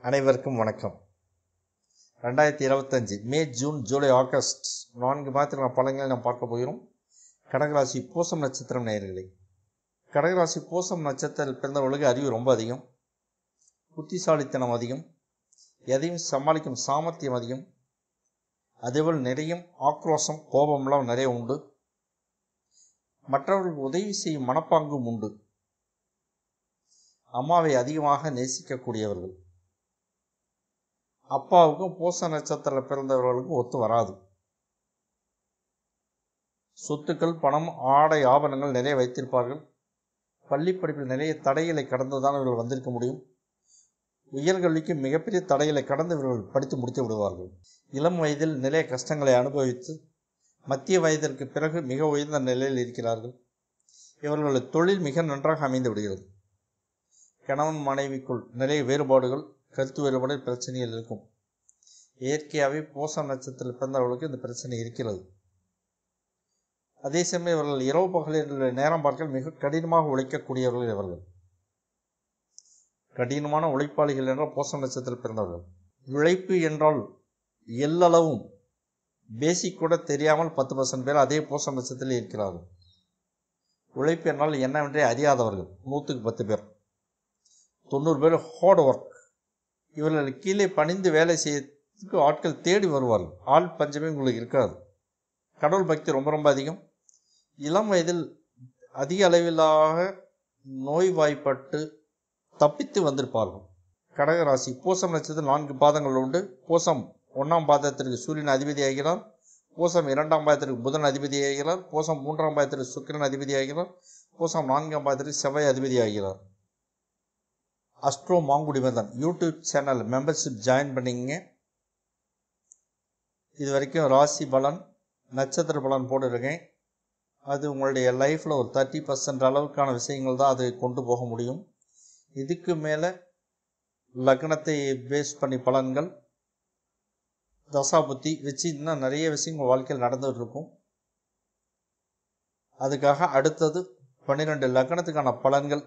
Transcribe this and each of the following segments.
அனைவருக்கும் வணக்கம். 2025 மே, June, July, August 4 மாதத்திற்கான பலன்களை நாம் பார்க்க போகிறோம். கடகராசி பூசம் நட்சத்திரம் நேயர்களே, கடகராசி பூசம் நட்சத்திரத்தில் பிறந்தவர்களுக்கு அறிவு ரொம்ப அதிகம், புத்திசாலித்தனம் அதிகம், எதையும் சமாளிக்கும் சாமர்த்தியம் அதிகம், அதேபோல் நிறைய ஆக்ரோஷம் கோபம்லாம் நிறைய உண்டு. மற்றவர்களுக்கு உதவி செய்யும் மனப்பாங்கும் உண்டு. அம்மாவை அதிகமாக நேசிக்கக்கூடியவர்கள். அப்பாவுக்கும் பூச நட்சத்திரத்தில் பிறந்தவர்களுக்கும் ஒத்து வராது. சொத்துக்கள், பணம், ஆடை, ஆபரணங்கள் நிறைய வைத்திருப்பார்கள். பள்ளி படிப்பில் நிறைய தடைகளை கடந்துதான் இவர்கள் வந்திருக்க முடியும். உயர்கல்விக்கு மிகப்பெரிய தடைகளை கடந்து இவர்கள் படித்து முடித்து விடுவார்கள். இளம் வயதில் நிறைய கஷ்டங்களை அனுபவித்து மத்திய வயதிற்கு பிறகு மிக உயர்ந்த நிலையில் இருக்கிறார்கள். இவர்களது தொழில் மிக நன்றாக அமைந்து விடுகிறது. கணவன் மனைவிக்குள் நிறைய வேறுபாடுகள், கருத்து வேறுபாடு, பிரச்சனைகள் இருக்கும். இயற்கையாகவே பூச நட்சத்திரத்தில் பிறந்தவர்களுக்கு இந்த பிரச்சனை இருக்கிறது. அதே சமயம் இவர்கள் இரவு பகலில் நேரம் பார்க்க மிக கடினமாக உழைக்கக்கூடியவர்கள். இவர்கள் கடினமான உழைப்பாளிகள் என்றால் பூச நட்சத்திரத்தில் பிறந்தவர்கள். உழைப்பு என்றால் எல்லளவும் பேசிக் கூட தெரியாமல் 10% பேர் அதே பூச நட்சத்திரத்தில் இருக்கிறார்கள். உழைப்பு என்றால் என்னவென்றே அறியாதவர்கள் 100க்கு 10 பேர். 90 பேர் ஹார்ட் ஒர்க். இவர்கள் கீழே பணிந்து வேலை செய்யறதுக்கு ஆட்கள் தேடி வருவார்கள். ஆள் பஞ்சமே உங்களுக்கு இருக்காது. கடவுள் பக்தி ரொம்ப ரொம்ப அதிகம். இளம் வயதில் அதிக அளவிலாக நோய்வாய்ப்பட்டு தப்பித்து வந்திருப்பார்கள். கடகராசி பூசம் நட்சத்திரம் 4 பாதங்கள் உண்டு. பூசம் 1ஆம் பாதத்திற்கு சூரியன் அதிபதி ஆகிறார். பூசம் 2ஆம் பாதத்திற்கு புதன் அதிபதி ஆகிறார். பூசம் 3ஆம் பாதத்திற்கு சுக்கிரன் அதிபதி ஆகிறார். பூசம் 4ஆம் பாதத்திற்கு செவ்வாய் அதிபதி ஆகிறார். Astro Mangudi Madhan YouTube channel membership join பண்ணிங்க. இது வரைக்கும் ராசி பலன், நட்சத்திர பலன் போட்டுருக்கேன். அது உங்களுடைய லைஃப்பில் ஒரு 30% அளவுக்கான விஷயங்கள் தான் அது கொண்டு போக முடியும். இதுக்கு மேலே லக்னத்தை பேஸ் பண்ணி பலன்கள், தசாபுத்தி வச்சு இன்னும் நிறைய விஷயங்கள் வாழ்க்கையில் நடந்துகிட்டு இருக்கும். அதுக்காக அடுத்தது 12 லக்னத்துக்கான பலன்கள்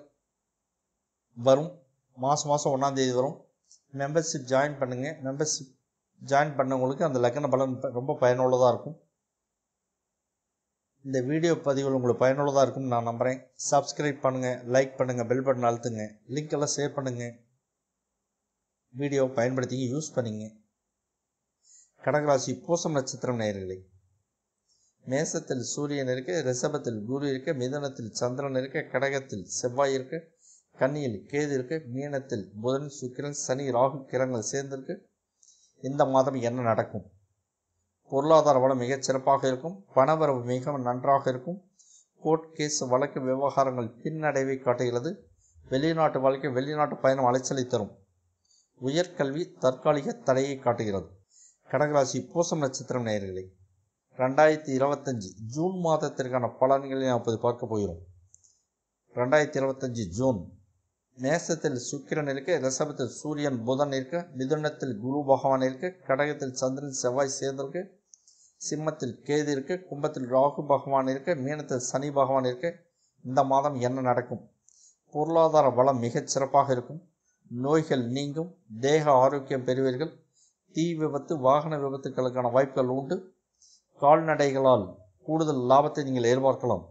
வரும். மாதம் 1ஆம் தேதி வரும். மெம்பர்ஷிப் ஜாயின் பண்ணுங்கள். மெம்பர்ஷிப் ஜாயின் பண்ணவங்களுக்கு அந்த லக்ன பலன் ரொம்ப பயனுள்ளதாக இருக்கும். இந்த வீடியோ பதிவுகள் உங்களுக்கு பயனுள்ளதாக இருக்கும்னு நான் நம்புகிறேன். சப்ஸ்கிரைப் பண்ணுங்கள், லைக் பண்ணுங்கள், பெல் பட்டன் அழுத்துங்க, லிங்க் எல்லாம் ஷேர் பண்ணுங்கள். வீடியோ பயன்படுத்தி யூஸ் பண்ணிங்க. கடகராசி பூசம் நட்சத்திரம் நேயர்களே, மேசத்தில் சூரியன் இருக்க, ரிஷபத்தில் குரு இருக்க, மிதுனத்தில் சந்திரன் இருக்க, கடகத்தில் செவ்வாய் இருக்க, கன்னியில் கேது இருக்கு, மீனத்தில் புதன், சுக்கிரன், சனி, ராகு கிரகங்கள் சேர்ந்திருக்கு. இந்த மாதம் என்ன நடக்கும்? பொருளாதார வளம் மிகச் சிறப்பாக இருக்கும். பணவரவு மிக நன்றாக இருக்கும். கோர்ட் கேஸ் வழக்கு விவகாரங்கள் பின்னடைவை காட்டுகிறது. வெளிநாட்டு வாழ்க்கை, வெளிநாட்டு பயணம் அலைச்சலை தரும். உயர்கல்வி தற்காலிக தடையை காட்டுகிறது. கடகராசி பூசம் நட்சத்திரம் நேயர்களே, 2025 ஜூன் மாதத்திற்கான பலன்களை நாம் இப்போது பார்க்க போகிறோம். 2025 ஜூன் மேசத்தில் சுக்கிரன் இருக்க, ரிஷபத்தில் சூரியன் புதன் இருக்க, மிதுனத்தில் குரு பகவான் இருக்க, கடகத்தில் சந்திரன் செவ்வாய் சேர்ந்திருக்க, சிம்மத்தில் கேது இருக்க, கும்பத்தில் ராகு பகவான் இருக்க, மீனத்தில் சனி பகவான் இருக்க. இந்த மாதம் என்ன நடக்கும்? பொருளாதார வளம் மிகச் சிறப்பாக இருக்கும். நோய்கள் நீங்கும். தேக ஆரோக்கியம் பெறுவீர்கள். தீ விபத்து, வாகன விபத்துக்களுக்கான வாய்ப்புகள் உண்டு. கால்நடைகளால் கூடுதல் லாபத்தை நீங்கள் எதிர்பார்க்கலாம்.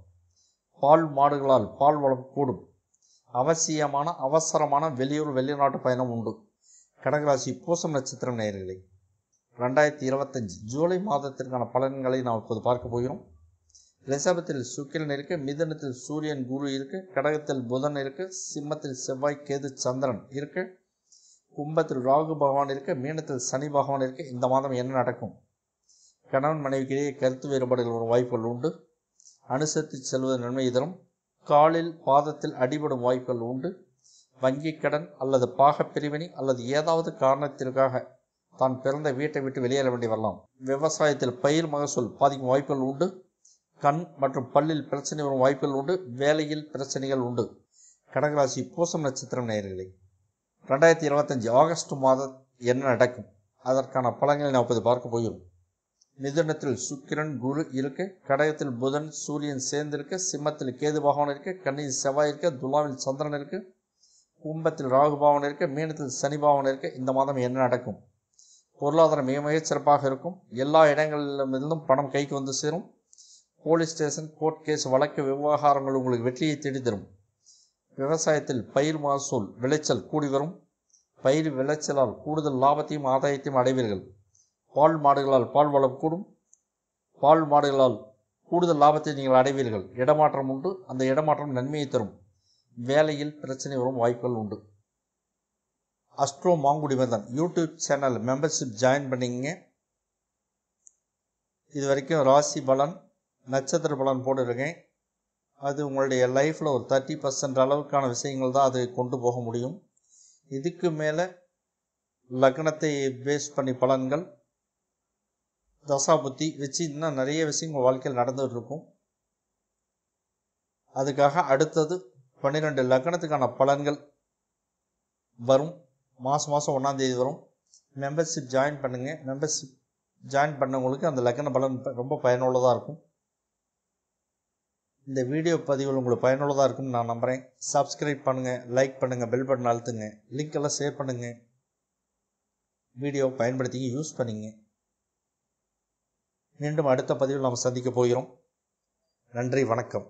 பால் மாடுகளால் பால் வளம் கூடும். அவசரமான வெளியூர் வெளிநாட்டு பயணம் உண்டு. கடகராசி பூசம் நட்சத்திரம் நேயர்களே, 2025 ஜூலை மாதத்திற்கான பலன்களை நாம் இப்போது பார்க்க போகிறோம். ரிஷபத்தில் சுக்கிரன் இருக்க, மிதுனத்தில் சூரியன் குரு இருக்க, கடகத்தில் புதன் இருக்க, சிம்மத்தில் செவ்வாய் கேது சந்திரன் இருக்க, கும்பத்தில் ராகு பகவான் இருக்க, மீனத்தில் சனி பகவான் இருக்க. இந்த மாதம் என்ன நடக்கும்? கணவன் மனைவிக்கிடையே கருத்து வேறுபாடுகள் வரும் வாய்ப்புகள் உண்டு. அனுசரித்து செல்வது நன்மை தரும். காலில் பாதத்தில் அடிபடும் வாய்ப்புகள் உண்டு. வங்கி கடன் அல்லது பாகப்பிரிவினை அல்லது ஏதாவது காரணத்திற்காக தான் பிறந்த வீட்டை விட்டு வெளியேற வேண்டி வரலாம். விவசாயத்தில் பயிர் மகசூல் பாதிக்கும் வாய்ப்புகள் உண்டு. கண் மற்றும் பல்லில் பிரச்சனை வரும் வாய்ப்புகள் உண்டு. வேலையில் பிரச்சனைகள் உண்டு. கடகராசி பூசம் நட்சத்திரம் நேயர்களே, 2025 ஆகஸ்ட் மாதம் என்ன நடக்கும்? அதற்கான பலன்களை நாம் இப்போது பார்க்க போகிறோம். மிதுனத்தில் சுக்கிரன் குரு இருக்க, கடகத்தில் புதன் சூரியன் சேர்ந்திருக்க, சிம்மத்தில் கேது பகவான் இருக்க, கன்னியில் செவ்வாய் இருக்க, துலாவில் சந்திரன் இருக்க, கும்பத்தில் ராகு பகவான் இருக்க, மீனத்தில் சனி பகவான் இருக்க இந்த மாதம் என்ன நடக்கும்? பொருளாதாரம் மிக மிகச் சிறப்பாக இருக்கும். எல்லா இடங்களிலிருந்தும் பணம் கைக்கு வந்து சேரும். போலீஸ் ஸ்டேஷன், கோர்ட் கேஸ், வழக்கு விவகாரங்கள் உங்களுக்கு வெற்றியை தேடி தரும். விவசாயத்தில் பயிர் மகசூல் விளைச்சல் கூடி வரும். பயிர் விளைச்சலால் கூடுதல் லாபத்தையும் ஆதாயத்தையும் அடைவீர்கள். பால் மாடுகளால் பால் வளம் கூடும். பால் மாடுகளால் கூடுதல் லாபத்தை நீங்கள் அடைவீர்கள். இடமாற்றம் உண்டு. அந்த இடமாற்றம் நன்மையை தரும். வேலையில் பிரச்சனை வரும் வாய்ப்புகள் உண்டு. Astro Mangudi Madhan YouTube channel membership join பண்ணிங்க. இது வரைக்கும் ராசி பலன், நட்சத்திர பலன் போட்டுருக்கேன். அது உங்களுடைய லைஃப்பில் ஒரு 30% அளவுக்கான விஷயங்கள் தான் அது கொண்டு போக முடியும். இதுக்கு மேலே லக்னத்தை பேஸ் பண்ணி பலன்கள், தசாபுத்தி வச்சு இன்னும் நிறைய விஷயம் உங்கள் வாழ்க்கையில் நடந்துகிட்டு இருக்கும். அதுக்காக அடுத்தது 12 லக்னத்துக்கான பலன்கள் வரும். மாதம் 1ஆம் தேதி வரும். மெம்பர்ஷிப் ஜாயின் பண்ணுங்கள். மெம்பர்ஷிப் ஜாயின் பண்ணவங்களுக்கு அந்த லக்ன பலன் ரொம்ப பயனுள்ளதாக இருக்கும். இந்த வீடியோ பதிவுகள் உங்களுக்கு பயனுள்ளதாக இருக்கும்னு நான் நம்புகிறேன். சப்ஸ்கிரைப் பண்ணுங்கள், லைக் பண்ணுங்கள், பெல் பட்டன் அழுத்துங்க, லிங்க் எல்லாம் ஷேர் பண்ணுங்கள். வீடியோவை பயன்படுத்திங்க, யூஸ் பண்ணிங்க. மீண்டும் அடுத்த பதிவில் நாம் சந்திக்க போகிறோம். நன்றி, வணக்கம்.